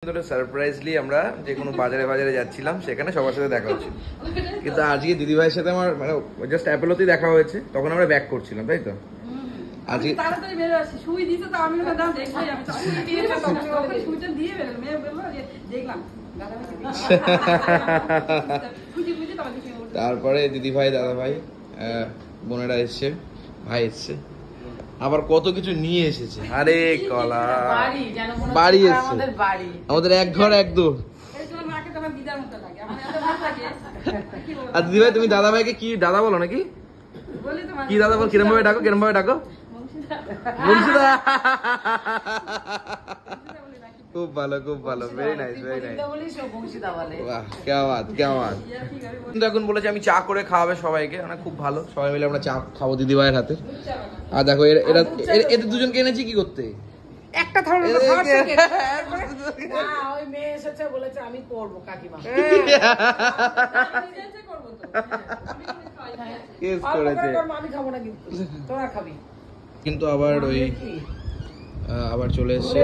Surprisingly আমরা যে কোনো বাজারে যাচ্ছিলাম, সেখানে সবার সাথে দেখা হচ্ছিল। কিন্তু আজকে দিদিভাইয়ের সাথে আমার মানে জাস্ট অ্যাপোলোতেই দেখা হয়েছে, তখন আমরা ব্যাক করছিলাম, তাই তো? আজকে তাড়াতাড়ি বের আসি, শুই দিতে তো আমি না দাম দেখই, আমি তো শুই দিয়ে তখন শুইটা দিয়ে বের মেয়ে বলল যে দেখলাম তারপরে দিদিভাই, দাদাভাই, বোনেরা এসছে, ভাই এসছে, আবার কত কিছু নিয়ে এসেছে। আরে কলা বাড়ি এসছে, আমাদের এক ঘর এক দৌড়। আর দিদিভাই তুমি দাদা ভাইকে কি দাদা বলো নাকি? কি দাদা বল, কিরম ভাবে ডাকো, কিরম ভাবে ডাকো? বংশীদা। খুব ভালো, খুব ভালো, ভেরি নাইস, ভেরি নাইস। বাহ, क्या बात, क्या बात। কিন্তু এখন বলেছে আমি চা করে খাওয়াবে সবাইকে, মানে খুব ভালো, সবাই মিলে আমরা চা খাবো দিদিভাইয়ের হাতে। আর দেখো এরা এদের দুজনকে এনেছি কি করতে? একটা থালা ওই মেয়ে এসেছে বলেছে আমি করব কাকিমা। কেস করেছে, আমি খাবো না কিন্তু তোরা খাবি। কিন্তু আবার ওই আবার চলে এসেছে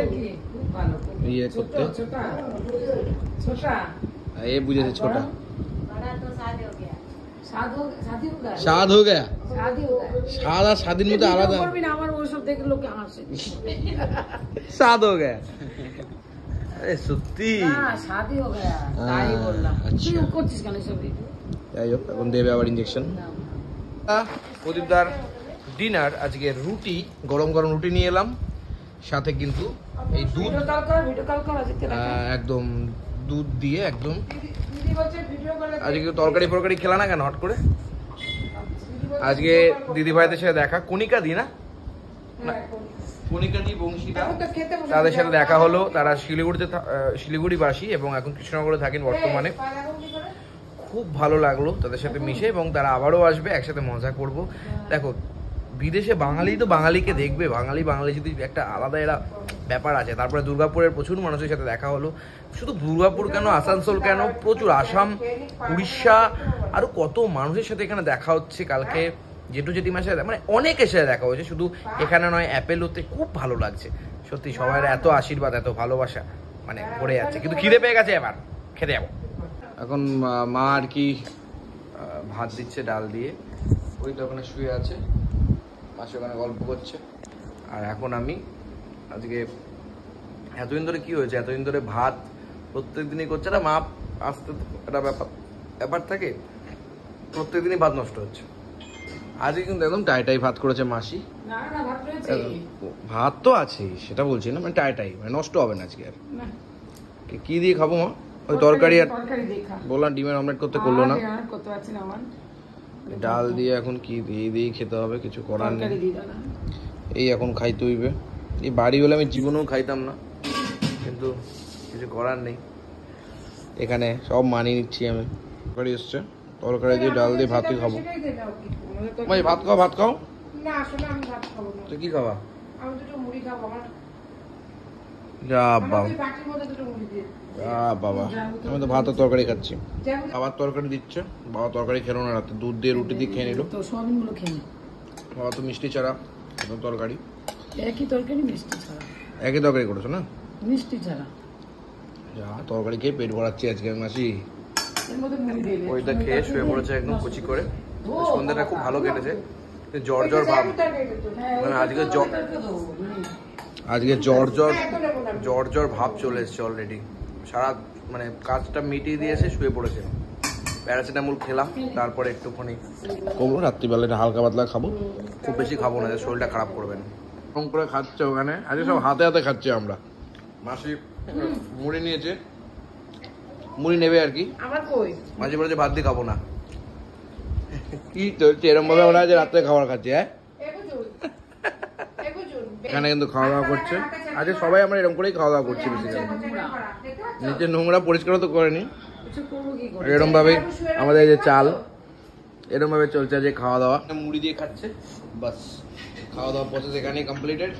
ইয়ে করতে, এ বুঝেছে ছোটা। স্বাদ হয়ে গেয়া, স্বাদ আর স্বাদের মধ্যে আলাদা। স্বাদ হয়ে গেয়া, সত্যি যাই হোক, এখন দেবে আবার ইঞ্জেকশন। প্রদীপদার ডিনার আজকে রুটি, গরম গরম রুটি নিয়ে এলাম, সাথে কিন্তু এই দুধ, একদম দুধ দিয়ে একদম। আজকে তরকারি ফরকারি খেলা না কেন হট করে? আজকে দিদি ভাইদের সাথে দেখা, কণিকা দি না, কণিকা দি, বংশীদা, তাদের সাথে দেখা হলো। তারা শিলিগুড়ি বাসী এবং এখন কৃষ্ণনগরে থাকেন বর্তমানে। খুব ভালো লাগলো তাদের সাথে মিশে, এবং তারা আবারও আসবে, একসাথে মজা করব। দেখো বিদেশে বাঙালি তো বাঙালিকে দেখবে, বাঙালি যদি একটা আলাদা এরা ব্যাপার আছে। তারপরে দুর্গাপুরের প্রচুর মানুষের সাথে দেখা হলো। শুধু দুর্গাপুর কেন, আসানসোল কেন, প্রচুর আসাম, উড়িষ্যা, আরো কত মানুষের সাথে এখানে দেখা হচ্ছে। কালকে জেঠু জেঠিমার সাথে, মানে অনেকের সাথে দেখা হয়েছে, শুধু এখানে নয়, অ্যাপেলোতে। খুব ভালো লাগছে সত্যি, সবার এত আশীর্বাদ, এত ভালোবাসা, মানে ভরে যাচ্ছে। কিন্তু খিদে পেয়ে গেছে, এবার খেতে যাবো। এখন মা আর কি ভাত দিচ্ছে ডাল দিয়ে, ওই তো ওখানে শুয়ে আছে, মাসে ওখানে গল্প করছে। আর এখন আমি আজকে এতদিন ধরে কি হয়েছে, এতদিন ধরে ভাত প্রত্যেক দিনই করছে না, মা আসতে একটা ব্যাপার থাকে, প্রত্যেক দিনই ভাত নষ্ট হচ্ছে। আজকে কিন্তু একদম টাইটাই ভাত করেছে মাসি। ভাত তো আছেই, সেটা বলছি না, মানে টাইটাই, মানে নষ্ট হবে না আজকে। আর কি দিয়ে খাবো মা? ওই তরকারি, আর বললাম ডিমের অমলেট করতে, করলো না। ডাল দিয়ে এখন কি দিয়ে খেতে হবে, কিছু করার নেই। এই এখন খাইতে হইবে। এই বাড়ি হলে আমি জীবনেও খাইতাম না, কিন্তু কিছু করার নেই। এখানে সব মানিয়ে নিচ্ছি আমি। তরকারি এসছে, তরকারি দিয়ে ডাল দিয়ে ভাতই খাবো। ভাই ভাত খাও, ভাত খাও। না আসলে আমি ভাত খাবো না। তুই কি খাবা? আমি দুটো মুড়ি খাবো। আমার যা বাবা, বাবা আমি তো ভাত আর তরকারি খাচ্ছি। আবার তরকারি দিচ্ছে, বাবা তরকারি খেলো না রাতে, দুধ দিয়ে রুটি দিয়ে খেয়ে নিল। বাবা তো মিষ্টি ছাড়া তরকারি, একই তরকারি মিষ্টি ছাড়া, একই তরকারি করেছো না, মিষ্টি ছাড়া। যা তরকারি খেয়ে পেট ভরাচ্ছি আজকে আমি মাসি। ওইটা খেয়ে শুয়ে পড়েছে একদম কুচি করে। সন্ধ্যাটা খুব ভালো কেটেছে, জ্বর ভাব, মানে আজকে জ্বর ভাব চলে এসছে অলরেডি। সারা মানে কাজটা মিটিয়ে দিয়েছে, শুয়ে পড়েছে। প্যারাসিটামল খেলাম, তারপরে একটুখানি কমলো, রাত্রিবেলা হালকা পাতলা খাবো, খুব বেশি খাবো না, শরীরটা খারাপ করবে না। কম করে খাচ্ছে ওখানে, আজকে সব হাতে হাতে খাচ্ছি আমরা। মাসি মুড়ি নিয়েছে, মুড়ি নেবে আর কি। মাঝে মাঝে ভাত দিয়ে খাবো না, কি চলছে এরকম ভাবে আমরা আজ রাত্রে খাবার খাচ্ছি। হ্যাঁ, এখানে কিন্তু খাওয়া দাওয়া করছে আজকে সবাই, আমরা এরকম করেই খাওয়া দাওয়া করছি। বেশি নিচে নোংরা পরিষ্কার তো করেনি, এরকম ভাবেই আমাদের এই যে চাল, এরকম ভাবে চলছে যে খাওয়া দাওয়া। মুড়ি দিয়ে খাচ্ছে, বাস খাওয়া দাওয়া প্রসেস এখানেই কমপ্লিটেড।